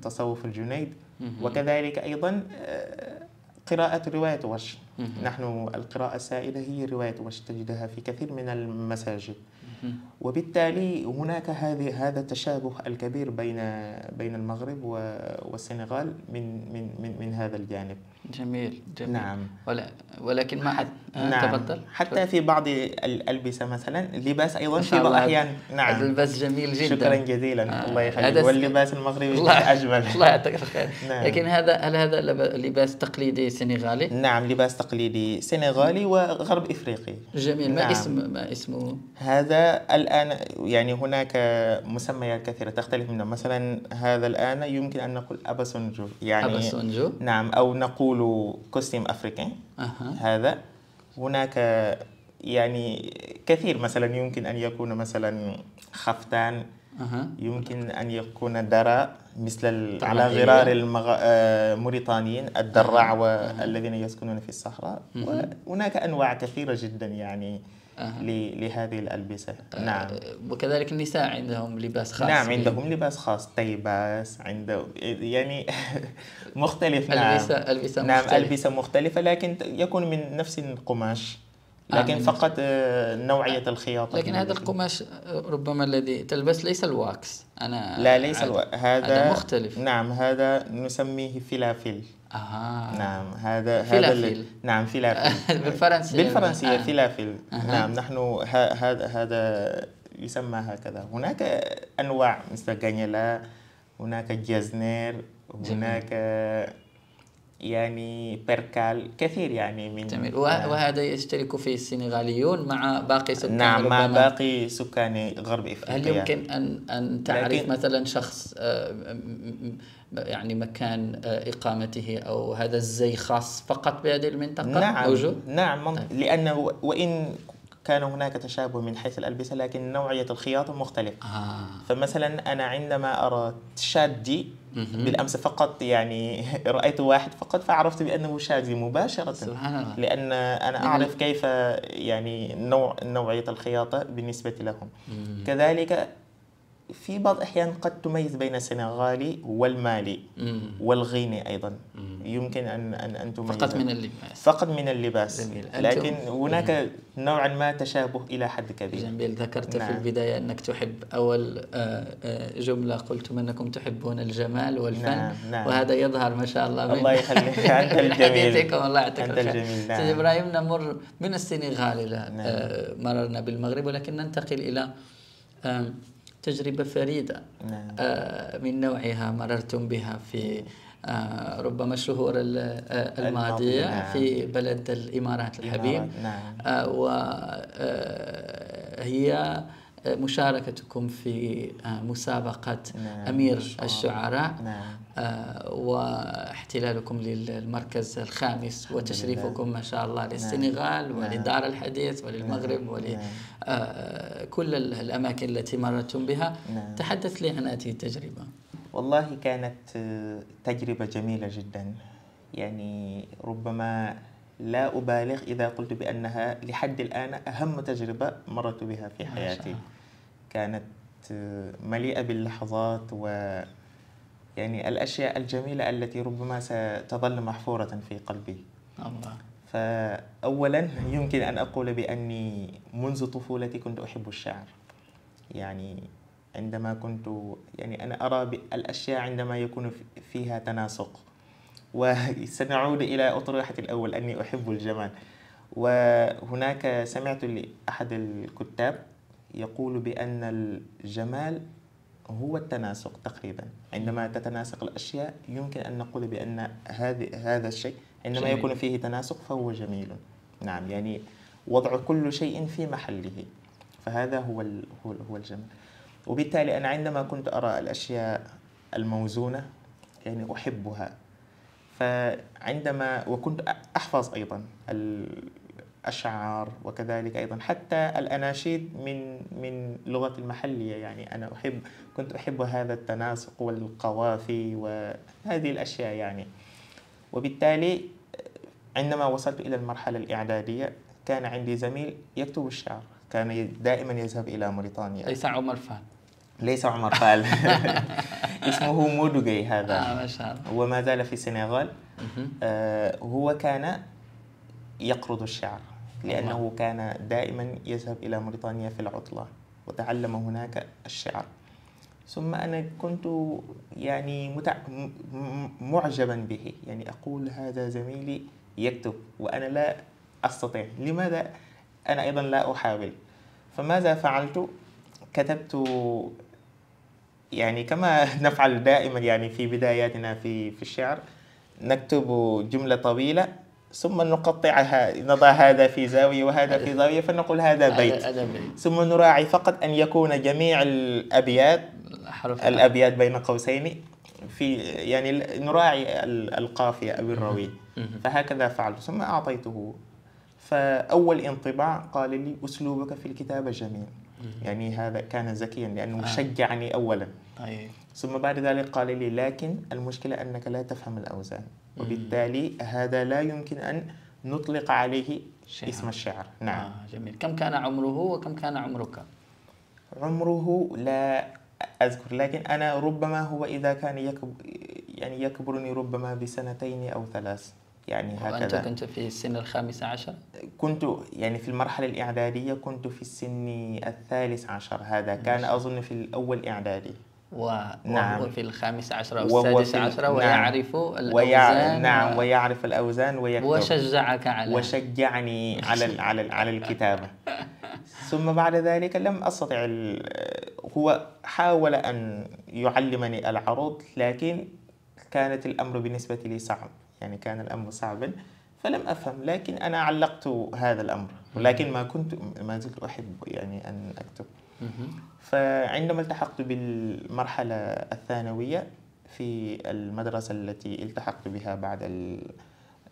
تصوف الجنيد، وكذلك أيضا قراءة رواية ورش. نحن القراءة السائدة هي رواية ورش، تجدها في كثير من المساجد، وبالتالي هناك هذا التشابه الكبير بين المغرب والسنغال من هذا الجانب. جميل. نعم. ولكن ما حد نعم. تفضل. حتى في بعض الألبسة مثلا اللباس أيضا في بعض بعض الأحيان. نعم. اللباس جميل جدا. شكرا جزيلا. الله يخليك. واللباس المغربي أجمل. الله يعطيك الخير. نعم. لكن هل هذا لباس تقليدي سنغالي؟ نعم، لباس تقليدي سنغالي وغرب إفريقي. جميل. نعم. ما اسمه؟ هذا الآن يعني هناك مسميات كثيرة تختلف منها. مثلا هذا الآن يمكن أن نقول أباسونجو، يعني أباسونجو. نعم، أو نقول كوستيم أفريقي. هذا هناك يعني كثير، مثلا يمكن أن يكون مثلا خفتان، يمكن أن يكون درع مثل على غرار الموريتانيين الدراع والذين يسكنون في الصحراء. وهناك أنواع كثيرة جدا يعني لهذه الألبسة. نعم. وكذلك النساء عندهم لباس خاص. نعم، عندهم لباس خاص، طيباس، عنده يعني مختلف. نعم. ألبسة نعم، مختلفة. ألبسة مختلفة، لكن يكون من نفس القماش، لكن فقط نوعية الخياطة. لكن هذا القماش ربما الذي تلبس ليس الواكس. لا، ليس هذا مختلف. نعم، هذا نسميه فلافل. نعم، هذا فلافل. نعم، فلافل. بالفرنسية فلافل. نعم، نحن هذا يسمى هكذا. هناك أنواع مثل غانيلا، هناك جازنير، هناك يعني بيركال، كثير يعني من. جميل. وهذا يشترك فيه السنغاليون مع باقي سكان. نعم، مع باقي سكان غرب افريقيا. هل يمكن ان تعرف مثلا شخص يعني مكان اقامته او هذا الزي خاص فقط بهذه المنطقه؟ نعم. موجود؟ نعم. طيب. لانه وان كان هناك تشابه من حيث الألبسة، لكن نوعية الخياطة مختلفة. فمثلا أنا عندما أرى شادي بالأمس فقط، يعني رأيت واحد فقط فعرفت بأنه شادي مباشرة. سبحان الله. لأن أنا أعرف كيف يعني نوعية الخياطة بالنسبة لهم. كذلك في بعض الأحيان قد تميز بين السنغالي والمالي والغيني أيضا. يمكن أن تميز فقط من اللباس. لكن هناك نوعا ما تشابه إلى حد كبير. جميل. ذكرت في البداية أنك تحب، أول جملة قلتم أنكم تحبون الجمال والفن. وهذا يظهر ما شاء الله. الله يخليك. أنت الجميل. الله يعطيك الخير. الجميل. سيدي إبراهيم، نمر من السنغال إلى مررنا بالمغرب، ولكن ننتقل إلى تجربة فريدة من نوعها مررتم بها في ربما الشهور الماضية في بلد الإمارات الحبيب. وهي مشاركتكم في مسابقة أمير الشعراء، واحتلالكم للمركز الخامس، وتشريفكم ما شاء الله للسنغال ولدار الحديث وللمغرب ولكل الأماكن التي مررتم بها. تحدث لي عن هذه التجربة. والله كانت تجربة جميلة جدا، يعني ربما لا أبالغ إذا قلت بأنها لحد الآن أهم تجربة مررت بها في حياتي. كانت مليئة باللحظات يعني الأشياء الجميلة التي ربما ستظل محفورة في قلبي. الله. فأولا يمكن أن أقول بأني منذ طفولتي كنت أحب الشعر. يعني عندما كنت يعني أنا أرى الأشياء عندما يكون فيها تناسق وسنعود إلى أطروحة الأول أني أحب الجمال. وهناك سمعت لأحد الكتاب يقول بأن الجمال هو التناسق تقريبا. عندما تتناسق الأشياء يمكن أن نقول بأن هذا الشيء عندما جميل. يكون فيه تناسق فهو جميل. نعم، يعني وضع كل شيء في محله، فهذا هو الجمال. وبالتالي أنا عندما كنت أرى الأشياء الموزونة يعني أحبها. فعندما وكنت أحفظ أيضا الأشعار وكذلك أيضا حتى الأناشيد من لغة المحلية. يعني أنا كنت أحب هذا التناسق والقوافي وهذه الأشياء يعني. وبالتالي عندما وصلت إلى المرحلة الإعدادية كان عندي زميل يكتب الشعر، كان دائما يذهب إلى موريتانيا. ليس عمر فال؟ ليس عمر فال. اسمه مودوغي هذا. ما شاء الله. هو ما زال في السنغال. هو كان يقرض الشعر لأنه كان دائما يذهب إلى موريتانيا في العطلة وتعلم هناك الشعر. ثم أنا كنت يعني معجبا به، يعني أقول هذا زميلي يكتب وأنا لا أستطيع، لماذا أنا أيضا لا أحاول؟ فماذا فعلت؟ كتبت يعني كما نفعل دائما يعني في بداياتنا في الشعر، نكتب جملة طويلة ثم نقطعها، نضع هذا في زاوية وهذا في زاوية فنقول هذا بيت. ثم نراعي فقط أن يكون جميع الأبيات بين قوسين في يعني نراعي القافية أو الروي. فهكذا فعلت ثم أعطيته. فأول انطباع قال لي أسلوبك في الكتابة جميل. يعني هذا كان ذكيا لأنه شجعني أولا. ثم بعد ذلك قال لي لكن المشكلة أنك لا تفهم الأوزان، وبالتالي هذا لا يمكن أن نطلق عليه اسم الشعر. نعم. جميل. كم كان عمره وكم كان عمرك؟ عمره لا أذكر، لكن أنا ربما هو إذا كان يكبرني ربما بسنتين أو 3 يعني هكذا. وأنت كنت في السن 15؟ كنت يعني في المرحلة الإعدادية كنت في السن 13. هذا كان أظن في الأول إعدادي. وهو في 15 أو 16 ويعرف الأوزان. نعم، ويعرف الأوزان ويكتب. وشجعني على الكتابة. ثم بعد ذلك لم أستطع. هو حاول أن يعلمني العروض لكن كانت الأمر بالنسبة لي صعب، يعني كان الأمر صعبا فلم أفهم. لكن أنا علقت هذا الأمر، ولكن ما زلت أحب يعني أن أكتب. فعندما التحقت بالمرحلة الثانوية في المدرسة التي التحقت بها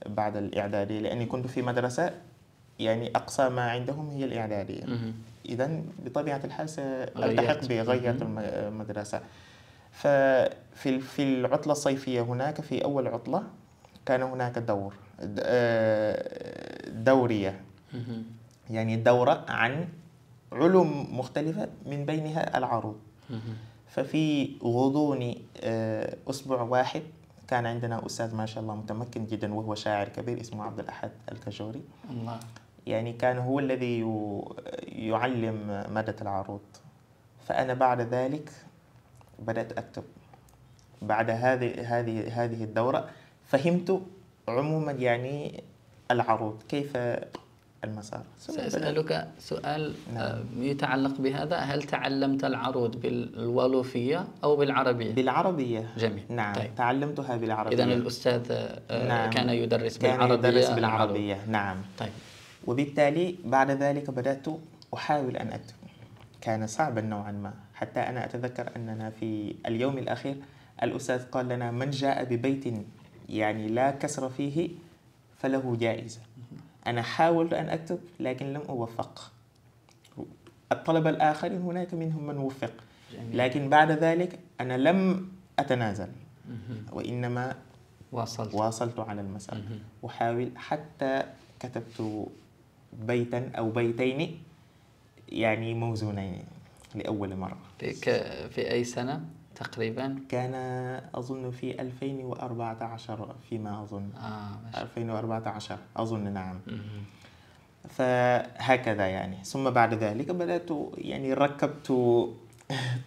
بعد الإعدادية، لأني كنت في مدرسة يعني أقصى ما عندهم هي الإعدادية. إذن بطبيعة الحال سألتحق بغير المدرسة. ففي العطلة الصيفية هناك في أول عطلة كان هناك دورية، يعني دورة عن علوم مختلفة من بينها العروض. ففي غضون أسبوع واحد كان عندنا أستاذ ما شاء الله متمكن جدا وهو شاعر كبير اسمه عبد الأحد الكجوري. الله. يعني كان هو الذي يعلم مادة العروض. فأنا بعد ذلك بدأت أكتب. بعد هذه الدورة فهمت عموما يعني العروض كيف المسار. سأسألك سؤال يتعلق بهذا. هل تعلمت العروض بالولوفية أو بالعربية؟ بالعربية. جميل. نعم. طيب. تعلمتها بالعربية. إذن الأستاذ كان يدرس بالعربية. نعم. طيب. وبالتالي بعد ذلك بدأت أحاول أن أكتب. كان صعبا نوعا ما، حتى أنا أتذكر أننا في اليوم الأخير الأستاذ قال لنا من جاء ببيت يعني لا كسر فيه فله جائزة. أنا حاولت أن أكتب لكن لم أوفق. الطلبة الآخرين هناك منهم من وفق. لكن بعد ذلك أنا لم أتنازل وإنما واصلت على المسار. أحاول حتى كتبت بيتا أو بيتين يعني موزونين لأول مرة. في أي سنة تقريبا؟ كان أظن في 2014 فيما أظن. 2014 أظن. نعم. فهكذا يعني. ثم بعد ذلك بدأت يعني ركبت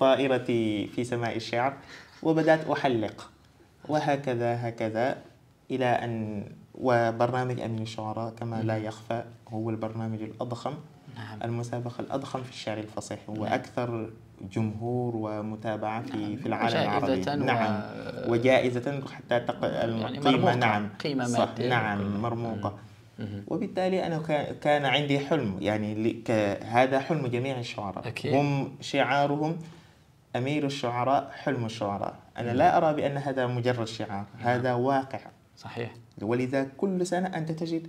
طائرتي في سماء الشعر وبدأت أحلق، وهكذا إلى أن وبرنامج أمير الشعراء كما لا يخفى هو البرنامج الأضخم. نعم. المسابقة الأضخم في الشعر الفصيح، وأكثر جمهور ومتابعة في العالم العربي. نعم. وجائزة حتى يعني القيمة. مرموقة. نعم. قيمة مادية. نعم مرموقة. وبالتالي أنا كان عندي حلم، يعني هذا حلم جميع الشعراء. أكيد. هم شعارهم أمير الشعراء حلم الشعراء. أنا لا أرى بأن هذا مجرد شعار، هذا واقع. صحيح. ولذا كل سنة أنت تجد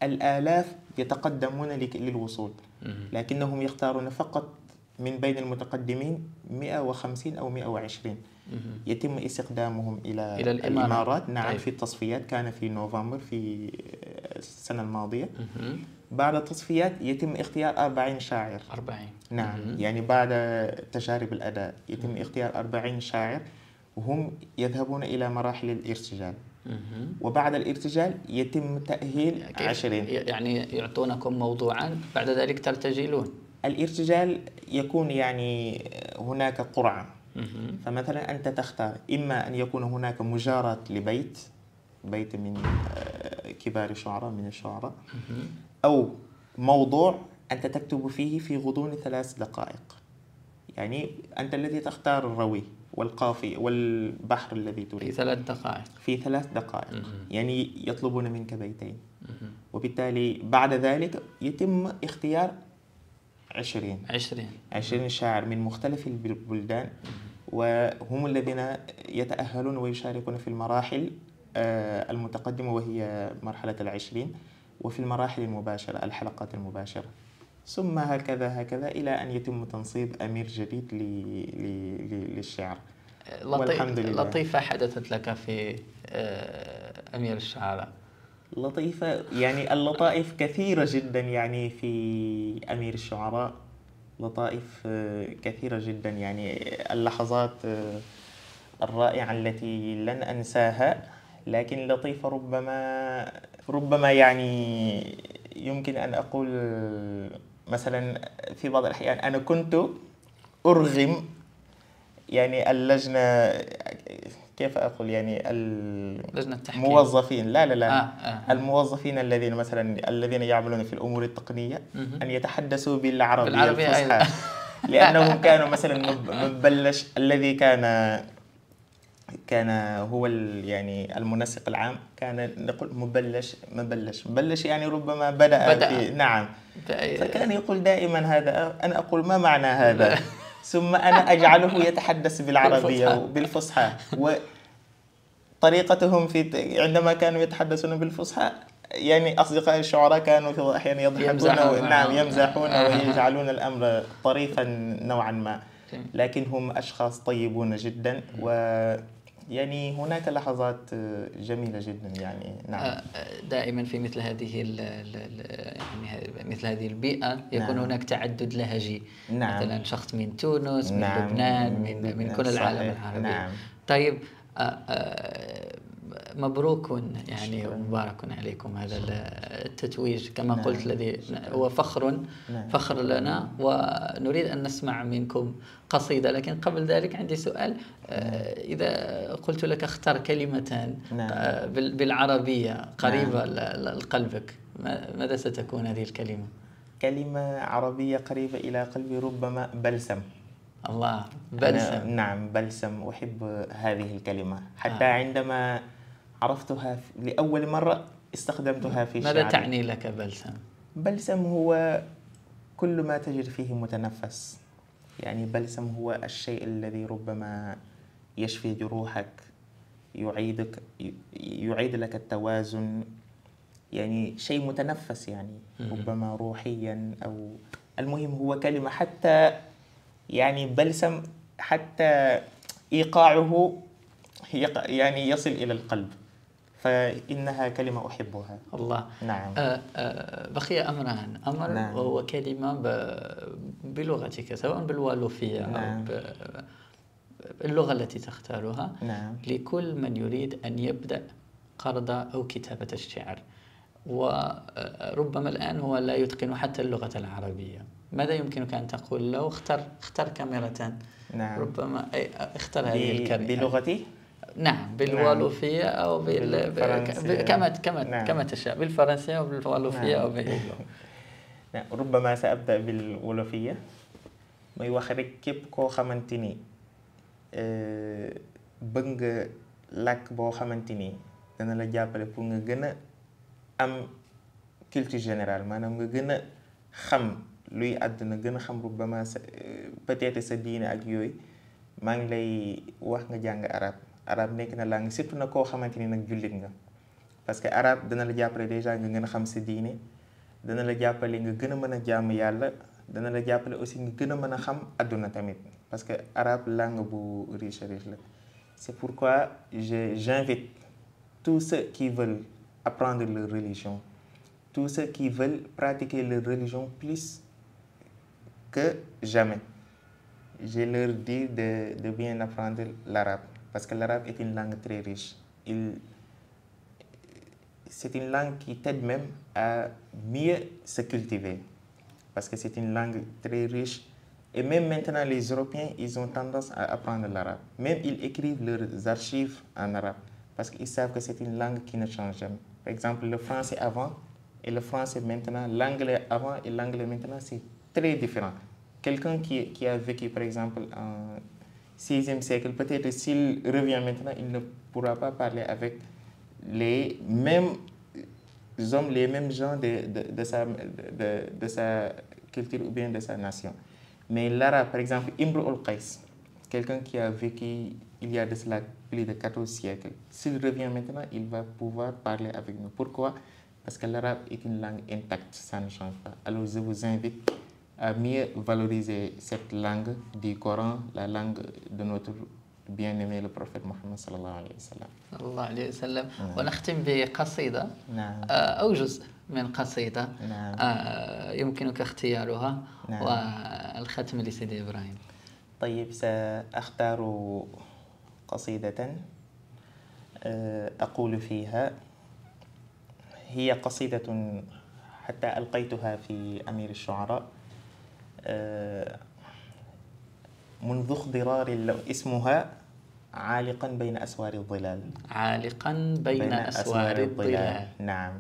الآلاف يتقدمون للوصول، لكنهم يختارون فقط من بين المتقدمين 150 أو 120 يتم استخدامهم إلى الإمارات. نعم. طيب. في التصفيات كان في نوفمبر في السنة الماضية. بعد التصفيات يتم اختيار 40 شاعر. 40. نعم. يعني بعد تجارب الأداء يتم اختيار 40 شاعر، وهم يذهبون إلى مراحل الارتجال. وبعد الارتجال يتم تأهيل 20. يعني يعطونكم موضوعا بعد ذلك ترتجلون. الارتجال يكون يعني هناك قرعة. فمثلا أنت تختار إما أن يكون هناك مجاراة لبيت من كبار الشعراء من الشعراء، أو موضوع أنت تكتب فيه في غضون 3 دقائق. يعني أنت الذي تختار الروي والقافية والبحر الذي تريد في 3 دقائق. في 3 دقائق. يعني يطلبون منك بيتين. وبالتالي بعد ذلك يتم اختيار 20 شاعر من مختلف البلدان، وهم الذين يتأهلون ويشاركون في المراحل المتقدمة وهي مرحلة 20، وفي المراحل المباشرة الحلقات المباشرة، ثم هكذا إلى أن يتم تنصيب أمير جديد للشعر. والحمد لله. لطيفة حدثت لك في أمير الشعراء. لطيفة يعني اللطائف كثيرة جدا، يعني في أمير الشعراء لطائف كثيرة جدا، يعني اللحظات الرائعة التي لن أنساها. لكن لطيفة ربما يعني يمكن أن أقول مثلا في بعض الأحيان أنا كنت أرغم يعني اللجنة، كيف أقول يعني لجنة التحكيم، الموظفين الموظفين الذين يعملون في الأمور التقنية أن يتحدثوا بالعربية الفصحى. لأنهم كانوا مثلا مبلش الذي كان هو يعني المنسق العام، كان نقول مبلش يعني ربما بدأ في. نعم. فكان يقول دائما هذا، أنا أقول ما معنى هذا؟ ثم أنا أجعله يتحدث بالعربية بالفصحى. وطريقتهم عندما كانوا يتحدثون بالفصحى، يعني أصدقاء الشعراء كانوا في الأحيان يضحكون. نعم. يمزحون ويجعلون الأمر طريفا نوعا ما، لكن هم أشخاص طيبون جدا، يعني هناك لحظات جميلة جدا يعني. نعم. دائما في مثل هذه يعني مثل هذه البيئة يكون هناك تعدد لهجي. مثلا شخص من تونس، من لبنان، من كل العالم العربي. طيب، مبروك يعني ومبارك عليكم هذا التتويج كما قلت، الذي هو فخر لنا، ونريد أن نسمع منكم قصيدة. لكن قبل ذلك عندي سؤال. إذا قلت لك اختر كلمة بالعربية قريبة لقلبك، ماذا ستكون هذه الكلمة؟ كلمة عربية قريبة إلى قلبي ربما بلسم. الله، بلسم. نعم، بلسم. أحب هذه الكلمة حتى عندما عرفتها لأول مرة استخدمتها في شعري. ماذا تعني لك بلسم؟ بلسم هو كل ما تجد فيه متنفس. يعني بلسم هو الشيء الذي ربما يشفي جروحك، يعيد لك التوازن، يعني شيء متنفس يعني ربما روحيا، أو المهم هو كلمة حتى يعني بلسم حتى إيقاعه يعني يصل إلى القلب، فإنها كلمة أحبها. الله. نعم. بقي أمران. أمر نعم. وهو كلمة بلغتك، سواء بالوالوفية أو باللغة التي تختارها. نعم. لكل من يريد أن يبدأ قرض أو كتابة الشعر، وربما الآن هو لا يتقن حتى اللغة العربية، ماذا يمكنك أن تقول له؟ اختر كاميرا. نعم. ربما اختر هذه الكلمة بلغتي. نعم بالوالوفية أو نعم. كما تشاء، بالفرنسية أو بالوالوفية أو نعم. ربما سأبدأ بالولوفية. may wax rek képp koo xamante ni bëgg nga làkk boo xamante ni dana la jàppale pour nga gën a am culture générale, maanaam nga gën a xam luy àdduna, gën a xam rubama sa peut-être sa diine ak yooyu, maa ngi lay wax nga jàng arabe. Arabe nekk na langue surtout na koo xamante ni nag jullit nga, parce que arabe dana la jàppale déjà nga gën a xam sa diine, dana la jàppale nga gën a mën a jaamu yàlla, dana la jàppale aussi nga gën a mën a xam àdduna tamit, parce que arabe langue bu riche la. C'est pourquoi j'invite tous ceux qui veulent apprendre leur religion, tous ceux qui veulent pratiquer leur religion plus que jamais, je leur dis de bien apprendre l'arabe, parce que l'arabe est une langue très riche. C'est une langue qui t'aide même à mieux se cultiver, parce que c'est une langue très riche. Et même maintenant, les Européens, ils ont tendance à apprendre l'arabe. Même ils écrivent leurs archives en arabe, parce qu'ils savent que c'est une langue qui ne change jamais. Par exemple, le français avant et le français maintenant, l'anglais avant et l'anglais maintenant, c'est très différent. Quelqu'un qui a vécu, par exemple, en 6e siècle, peut-être s'il revient maintenant, il ne pourra pas parler avec les mêmes hommes, les mêmes gens de sa culture ou bien de sa nation. Mais l'arabe, par exemple, Imru al-Qais, quelqu'un qui a vécu il y a de cela plus de 14 siècles, s'il revient maintenant, il va pouvoir parler avec nous. Pourquoi? Parce que l'arabe est une langue intacte, ça ne change pas. Alors je vous invite à mieux valoriser cette langue du Coran, la langue de notre bien-aimé le prophète Mohammed sallallahu alayhi wa sallam. الله عليه وسلم. ونختم بقصيدة نعم. أو جزء من قصيدة نعم. يمكنك اختيارها. نعم. والختم لسيدي إبراهيم. طيب سأختار قصيدة أقول فيها، هي قصيدة حتى ألقيتها في أمير الشعراء منذ اخضرار اسمها عالقا بين أسوار الظلال. عالقا بين أسوار الظلال. نعم.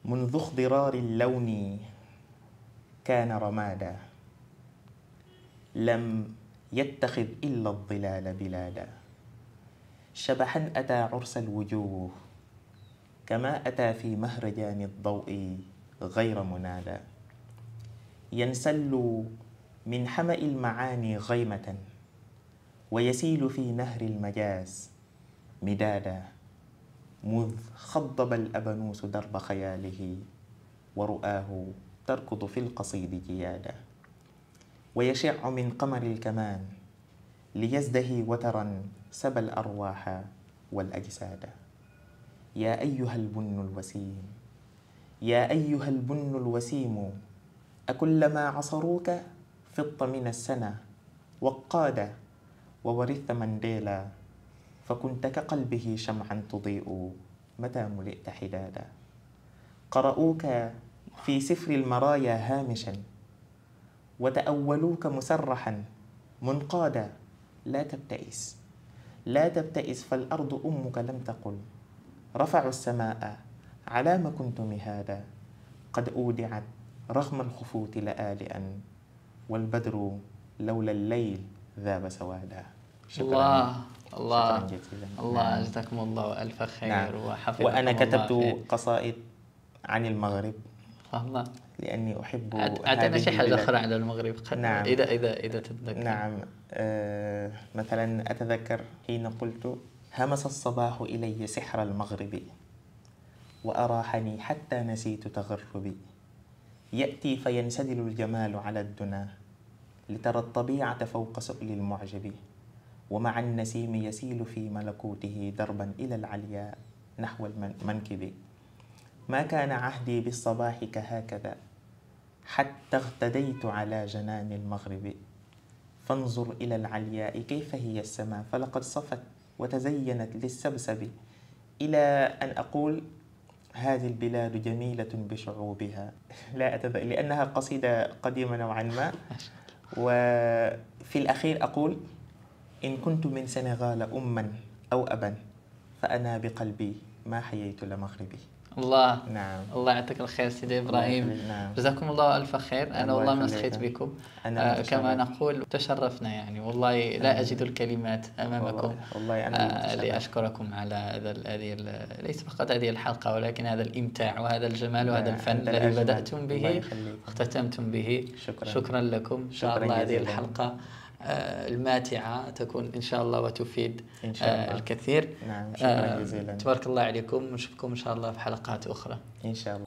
منذ اخضرار اللون كان رمادا، لم يتخذ إلا الظلال بلادا. شبحا أتى عرس الوجوه، كما أتى في مهرجان الضوء غير منادى. ينسل من حمأ المعاني غيمة، ويسيل في نهر المجاز مدادا. مذ خضب الأبنوس درب خياله، ورؤاه تركض في القصيد جيادا. ويشع من قمر الكمان ليزدهي وترا سبى الأرواح والأجساد. يا أيها البن الوسيم، يا أيها البن الوسيم، أكلما عصروك فضت من السنة وقادا. وورثت منديلا، فكنت كقلبه شمعا تضيء متى ملئت حدادا. قرأوك في سفر المرايا هامشا، وتأولوك مسرحا منقادا. لا تبتئس، لا تبتئس، فالأرض أمك لم تقل رفعوا السماء على ما كنت مهادا. قد أودعت رغم الخفوت لآلئا، والبدر لولا الليل ذاب سوادا. الله الله شكرا جزيلا. الله جزاكم الله ألف خير. نعم. وحفظكم وأنا الله كتبت خير. قصائد عن المغرب الله. لأني أحب أعطينا شي حاجة البلاد. أخرى عن المغرب. نعم. إذا تتذكر. نعم. مثلا أتذكر حين قلت: همس الصباح إلي سحر المغرب، وأراحني حتى نسيت تغربي. يأتي فينسدل الجمال على الدنا، لترى الطبيعة فوق سؤل المعجب. ومع النسيم يسيل في ملكوته دربا إلى العلياء نحو المنكب. ما كان عهدي بالصباح كهكذا، حتى اغتديت على جنان المغرب. فانظر إلى العلياء كيف هي السماء، فلقد صفت وتزينت للسبسب. إلى أن أقول: هذه البلاد جميلة بشعوبها. لا أتذكر لأنها قصيدة قديمة نوعا ما. وفي الأخير أقول: إن كنت من سنغال أما أو أبا فأنا بقلبي ما حييت لمغربي. الله. نعم. الله يعطيك الخير سيدي إبراهيم. نعم. جزاكم الله ألف خير. أنا الله والله ما يخليك. سخيت بكم. أنا كما متشرف. نقول تشرفنا يعني، والله لا أجد الكلمات أمامكم والله أنا المتشرف. لأشكركم على ليس فقط هذه الحلقة، ولكن هذا الإمتاع وهذا الجمال وهذا الفن أنت الذي الأجمل. بدأتم الله به يخليك. واختتمتم به. شكرا لكم. إن شاء شكراً الله هذه جزيلاً. الحلقة الماتعة تكون إن شاء الله وتفيد إن شاء الله. الكثير. نعم. شكرا جزيلا. تبارك الله عليكم، ونشوفكم إن شاء الله في حلقات أخرى. إن شاء الله.